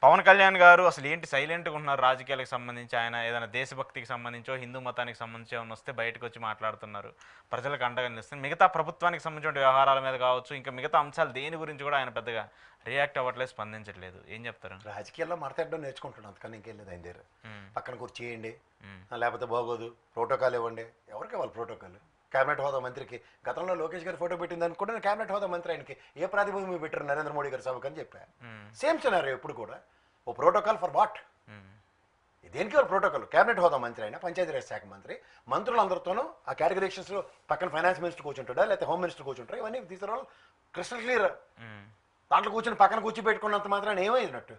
పవన్ కళ్యాణ్ గారు అసలు ఏంటి సైలెంట్గా ఉన్నారు రాజకీయాలకు సంబంధించి? ఆయన ఏదైనా దేశభక్తికి సంబంధించో హిందూ మతానికి సంబంధించి ఏమైనా వస్తే బయటకు వచ్చి మాట్లాడుతున్నారు, ప్రజలకు అండగా నిలుస్తుంది. మిగతా ప్రభుత్వానికి సంబంధించిన వ్యవహారాల మీద కావచ్చు, ఇంకా మిగతా అంశాలు దేని గురించి కూడా ఆయన పెద్దగా రియాక్ట్ అవ్వట్లేదు, స్పందించట్లేదు. ఏం చెప్తారు? రాజకీయాల్లో మాట్లాడడం నేర్చుకుంటున్నాను, అందుకని ఇంకేం లేదు ఆయన దగ్గర. పక్కన కూర్చేయండి, లేకపోతే బాగోదు, ప్రోటోకాల్ ఇవ్వండి. ఎవరికి ఇవ్వాలి ప్రోటోకాల్? కేబినెట్ హోదా మంత్రికి గతంలో లోకేష్ గారు ఫోటో పెట్టింది అనుకుంటే నేను కేబినెట్ హోదా మంత్రి ఆయనకి ఏ ప్రాతిభూమి మీద పెట్టారు నరేంద్ర మోడీ గారి సభకు అని చెప్పా. సేమ్ సినారియో ఎప్పుడు కూడా. ఓ ప్రోటోకాల్ ఫర్ వాట్? దేనికి వాళ్ళు ప్రోటోకాల్? కేబినెట్ హోదా మంత్రి అయినా, పంచాయతీరాజ్ శాఖ మంత్రి, మంత్రులందరితోనూ ఆ కేటగిరీషన్స్లో పక్కన ఫైనాన్స్ మినిస్టర్ కూర్చుంటాడా, లేకపోతే హోమ్ మినిస్టర్ కూర్చుంటారా, ఇవన్నీ తీసుకురావాలి క్రిస్టల్ క్లియర్. దాంట్లో కూర్చొని పక్కన కూర్చి పెట్టుకున్నంత మాత్రాన్ని ఏమైనట్టు?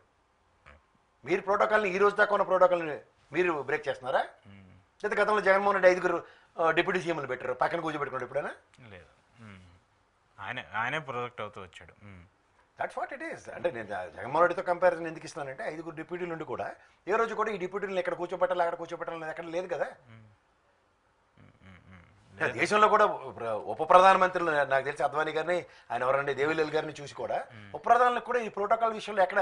మీరు ప్రోటోకాల్ని ఈ రోజు దాకా ఉన్న ప్రోటోకాల్ని మీరు బ్రేక్ చేస్తున్నారా? లేదా గతంలో జగన్మోహన్ రెడ్డి 5 డిప్యూటీ సీఎంలు పెట్టారు, పక్కన కూర్చోబెట్టుకోండి ఎప్పుడైనా? లేదు, ఆయనే ప్రొజెక్ట్ అవుతూ వచ్చాడు. That's what it is. అంటే నేను జగన్మోహన్ రెడ్డితో కంపారిజన్ ఎందుకు ఇస్తున్నానంటే 5 డిప్యూటీలు నుండి కూడా ఏ రోజు కూడా ఈ డిప్యూటీలను ఎక్కడ కూర్చోబెట్టాలి అక్కడ కూర్చోబెట్టాలి ఎక్కడ లేదు కదా. దేశంలో కూడా ఉప ప్రధానమంత్రులు నాకు తెలిసి అద్వానీ గారిని, ఆయన ఎవరండి దేవిలాల్ గారిని చూసి కూడా ఉప ప్రధానులకు కూడా ఈ ప్రోటోకాల్ విషయంలో ఎక్కడ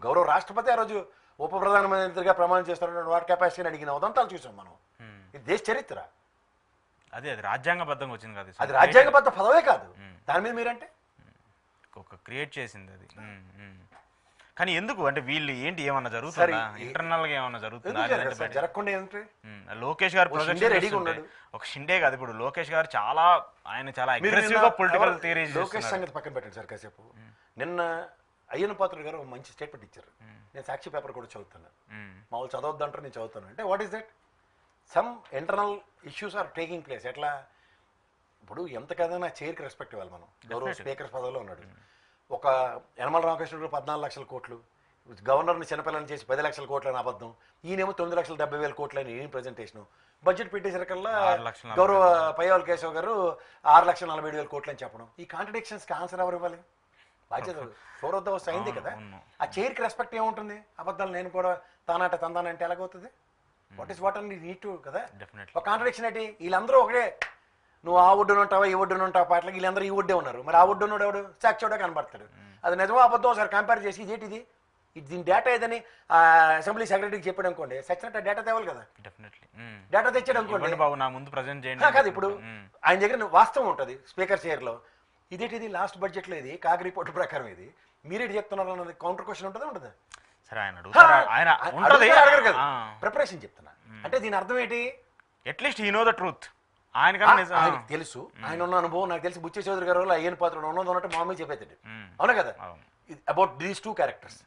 గౌరవ రాష్ట్రపతి ఆ రోజు ఉప ప్రధానమంత్రిగా ప్రమాణం చేస్తున్న వాటి కెపాసిటీని అడిగిన ఉదంతాలు చూసాం మనం. ఇది దేశ చరిత్ర. అది రాజ్యాంగబద్ధంగా వచ్చింది కాదు, అది రాజ్యాంగబద్ధ పదవే కాదు. దాని మీద మీరంటే ఒక క్రియేట్ చేసింది అది. కానీ ఎందుకు అంటే వీళ్ళు ఏంటి ఏమన్నా జరుగుతుందా ఇంటర్నల్ గా? ఏమన్నా జరుగుతుందా? జరగకుండా ఏంటి? లోకేష్ గారు ఒక షిండే కాదు, ఇప్పుడు లోకేష్ గారు ఆయన చాలా అగ్రెసివ్ గా పొలిటికల్ థియరీస్. లోకేష్ సంగతి పక్కన పెట్టండి సార్ కాసేపు. నిన్న అయ్యన్న పాత్రుడు గారు మంచి స్టేట్మెంట్ ఇచ్చారు. నేను సాక్షి పేపర్ కూడా చదువుతున్నాను. మా వాళ్ళు చదవద్దంటారు, నేను చదువుతాను. అంటే what is that? Some internal issues are taking place. ఎట్లా? ఇప్పుడు ఎంత కదైనా చైర్కి రెస్పెక్ట్ ఇవ్వాలి మనం. గౌరవ స్పీకర్ పదవిలో ఉన్నాడు. ఒక యనమల రామకృష్ణుడు 14 లక్షల కోట్లు, గవర్నర్ని చిన్నపిల్లని చేసి 10 లక్షల కోట్లు అని అబద్ధం, ఈయనేమో 9,70,000 కోట్లు అని ఈయన ప్రజెంటేషన్. బడ్జెట్ పెట్టేసరికల్లా గౌరవ పయ్యావుల కేశవ్ గారు 6,47,000 కోట్లు అని చెప్పడం. ఈ కాంట్రడిక్షన్స్కి ఆన్సర్ ఎవరు ఇవ్వాలి? బాధ్యత ఫ్లోర్ ఆఫ్ ద హౌస్ అయింది కదా. ఆ చైర్కి రెస్పెక్ట్ ఏముంటుంది? అబద్ధాలు నేను కూడా తానాట తందానంటే ఎలాగవుతుంది? What is what and need to కదా. ఒక కాంట్రడిక్షన్ ఏంటి? వీళ్ళందరూ ఒకటే, నువ్వు ఆ ఒడ్డున ఉంటావా ఈ ఒడ్డున ఉంటావా పాటలకి, వీళ్ళందరూ ఈ ఒడ్డే ఉన్నారు. మరి ఆ ఒడ్డున్నాడు ఎవడు? సాక్షిగా కనపడతాడు. అది నిజమో అబద్ధం ఒకసారి కంపేర్ చేసి ఇదేంటిది, దీని డేటా ఏదని అసెంబ్లీ సెక్రటరీకి చెప్పాడు అనుకోండి, సచ్చినట్టు డేటా తేవాలి కదా. డేటా తెచ్చాడు అనుకోండి కాదు. ఇప్పుడు ఆయన దగ్గర వాస్తవం ఉంటుంది స్పీకర్ చైర్లో. ఇదేంటిది లాస్ట్ బడ్జెట్లో ఇది కాగ్ రిపోర్ట్ ప్రకారం ఇది మీరేటి చెప్తున్నారు అన్నది కౌంటర్ క్వశ్చన్ ఉంటుందా ఉండదా? అడగరు కదా. ప్రిపరేషన్ చెప్తున్నా అంటే దీని అర్థం ఏంటి? At least he know the truth. ఆయనకు తెలుసు, ఆయన ఉన్న అనుభవం నాకు తెలిసి బుచ్చే చౌదరి గారు అయ్యన్ పాత్ర ఉన్నది ఉన్నట్టు మామూలు చెప్పేది. అవునా కదా? About these 2 characters.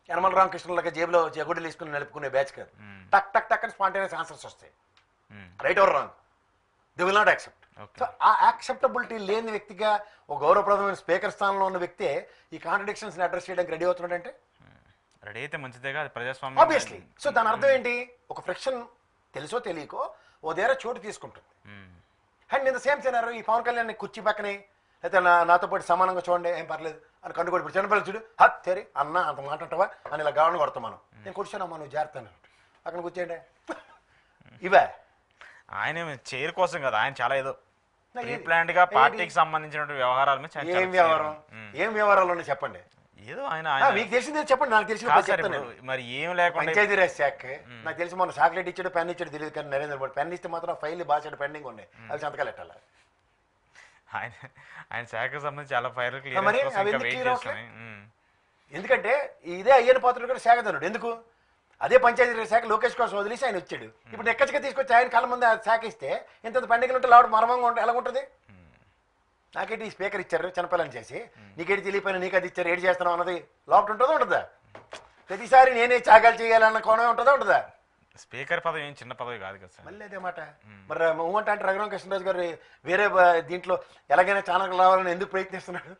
యనమల రామకృష్ణులకి జేబులో జగుడులు వేసుకుని నలుపుకునే బ్యాచ్ కాదు. టక్ టక్ టక్ అని స్పాంటేనియస్ ఆన్సర్స్ వస్తాయి. Right are wrong, they will not accept. So ఆ యాక్సెప్టబిలిటీ లేని వ్యక్తిగా ఒక గౌరవప్రదమైన స్పీకర్ స్థానంలో ఉన్న వ్యక్తే ఈ కాంట్రడిక్షన్స్ ని అడ్రస్ చేయడానికి రెడీ అవుతున్నాడంటే రెడీ అయితే మంచిదేగా, ప్రజాస్వామ్యం ఆబ్వియస్లీ. సో దాని అర్థం ఏంటి? ఒక ఫ్రిక్షన్ తెలుసో తెలియకో ఓ దగ్గర చోటు తీసుకుంటుంది. అండ్ నేను సేమ్ సినారో ఈ పవన్ కళ్యాణ్ కుర్చీ పక్కనే అయితే నాతో పాటు సమానంగా చూడండి ఏం పర్లేదు అని కండుకోడి. ఇప్పుడు చిన్నపిల్లలు చూడు, హత్ తెరి అన్న అంత మాట అంటావా అని ఇలా గవర్నర్ కొడతాం మనం. నేను కూర్చోనమ్మా నువ్వు జాగ్రత్త అక్కడ కూర్చోండి. ఇవే ఆయన చైర్ కోసం కదా, ఆయన చాలా ఏదో ప్లాంట్ గా పార్టీకి సంబంధించిన వ్యవహారాల మీద. ఏం వ్యవహారాలు ఉన్నాయి చెప్పండి. ఏదో ఆయన మీకు తెలిసిందే చెప్పండి, నాకు తెలిసిన మరి ఏం లేకుండా పంచాయతీరాజ్ శాఖ నాకు తెలిసి మొన్న చాక్లెట్ ఇచ్చాడు పెన్ ఇచ్చాడు తెలియదు, కానీ నరేంద్ర మోడీ పెన్ ఇస్తే మాత్రం ఫైల్ బాగా పెండింగ్ ఉన్నాయి, అవి సంతకాలు పెట్టాలి. ఆయన శాఖకు సంబంధించి చాలా ఫైల్ ఎందుకంటే ఇదే అయ్యన్న పాత్రుడు కూడా శాఖధనుడు. ఎందుకు? అదే పంచాయతీరాజ్ శాఖ లోకేష్ కోసం వదిలేసి ఆయన వచ్చాడు. ఇప్పుడు ఎక్కడికి తీసుకొచ్చి ఆయన కళ్ళ ముందు శాఖ ఇస్తే ఇంత పెండింగ్ ఉంటే లావుడు మర్మంగా ఉంటే ఎలా ఉంటుంది? నాకేంటి స్పీకర్ ఇచ్చారు చిన్నపిల్లని చేసి, నీకేంటి తెలియపోయినా నీకు అది ఇచ్చారు, ఏడు చేస్తున్నావు అన్నది లోపల ఉంటుందా ఉంటుందా? ప్రతిసారి నేనే త్యాగాలు చేయాలన్న కోణం ఉంటుందా ఉంటుందా? స్పీకర్ పదవి ఏం చిన్న పదవి కాదు కదా సార్. మళ్ళీ అదే మాట. మరి మూమెంట్ అంటే రఘురామ కృష్ణరాజు గారు వేరే దీంట్లో ఎలాగైనా ఛానల్ రావాలని ఎందుకు ప్రయత్నిస్తున్నాడు?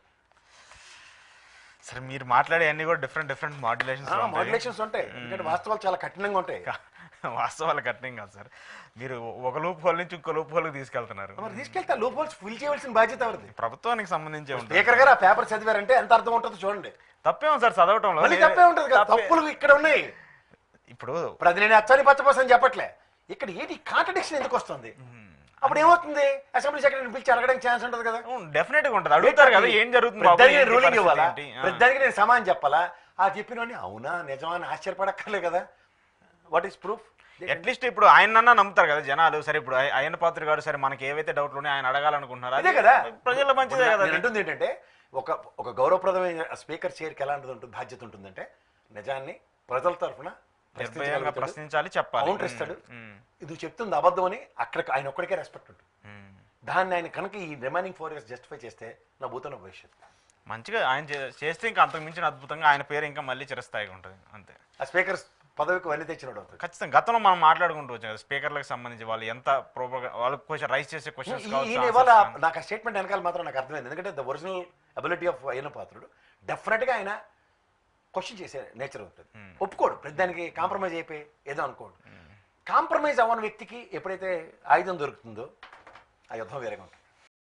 సరే మీరు మాట్లాడే అన్ని కూడా డిఫరెంట్ మాడ్యులేషన్స్ ఉంటాయి. ఎందుకంటే వాస్తవాలు చాలా కఠినంగా ఉంటాయి. వాస్తవాలు కఠినం కాదు సార్, మీరు ఒక లూప్ హోల్ నుంచి ఇంకో లూప్ హోల్ తీసుకెళ్తున్నారు. తీసుకెళ్తా లూప్ హోల్స్ ఫిల్ చేయవలసిన బాధ్యత ఎవరిది? ప్రభుత్వానికి సంబంధించి. స్పీకర్ గారు ఆ పేపర్ చదివారంటే ఎంత అర్థం ఉంటుందో చూడండి. తప్పేమో సార్ చదవటంలో, తప్పే ఉంటుంది కదా. తప్పులు ఇక్కడ ఉన్నాయి. ఇప్పుడు అది నేను అచ్చని పచ్చపోసని చెప్పట్లే, ఇక్కడ ఏంటి కాంట్రడిక్షన్ ఎందుకు వస్తుంది? అప్పుడు ఏమవుతుంది? అసెంబ్లీ సెక్రటరీని పిలిచి అడగడానికి ఛాన్స్ ఉంటుంది కదా. డెఫినెట్ గా ఉంటుంది, అడుగుతారు కదా ఏం జరుగుతుంది, రూలింగ్ ఇవ్వాలా, ప్రతిదానికి నేను సమానం చెప్పాలా, ఆ చెప్పినవన్నీ అవునా నిజమా అని ఆశ్చర్యపడక్కర్లే కదా. What is proof? అట్లీస్ట్ ఇప్పుడు ఆయనన్నా నమ్ముతారు కదా జనాలు. సరే ఇప్పుడు అయ్యన్న పాత్ర గారు సరే మనకి ఏవైతే డౌట్లు ఉన్నాయో ఆయన అడగాలనుకుంటున్నారు అదే కదా ప్రజల మంచిదే కదా. నేను అంటుంది ఏంటంటే ఒక గౌరవప్రదమైన స్పీకర్ చైర్కి ఎలాంటిది ఉంటుంది, బాధ్యత ఉంటుందంటే నిజాన్ని ప్రజల తరఫున నిర్భయంగా ప్రశ్నించాలి, చెప్పాలి. కౌంటర్ ఇస్తాడు. ఇది చెప్తుంది అబద్ధం అని అక్కడ ఆయన ఒక్కడికే రెస్పెక్ట్ ఉంటుంది. దాన్ని ఆయన కనుక ఈ రిమైనింగ్ 4 years జస్టిఫై చేస్తే నా భూతన భవిష్యత్తు మంచిగా ఆయన చేస్తే ఇంకా అంతకు మించిన అద్భుతంగా ఆయన పేరు ఇంకా మళ్ళీ చిరస్థాయిగా ఉంటుంది అంతే. ఆ స్పీకర్ పదవికి వన్నీ తెచ్చినట్టు అవుతుంది. ఖచ్చితంగా గతంలో మనం మాట్లాడుకుంటూ వచ్చాం కదా స్పీకర్లకు సంబంధించి వాళ్ళు ఎంత వాళ్ళు క్వశ్చన్ రైస్ చేసే క్వశ్చన్స్ ఈయన ఇవాళ నాకు ఆ స్టేట్మెంట్ వెనకాల మాత్రం నాకు అర్థమైంది. ఎందుకంటే the original ability of Ayyanna Patrudu డెఫినెట్గా ఆయన క్వశ్చన్ చేసే నేచర్ ఉంటుంది. ఒప్పుకోడు, ప్రతి దానికి కాంప్రమైజ్ అయిపోయి ఏదో అనుకోడు. కాంప్రమైజ్ అవ్వని వ్యక్తికి ఎప్పుడైతే ఆయుధం దొరుకుతుందో ఆ యుద్ధం వేరేగా ఉంటుంది.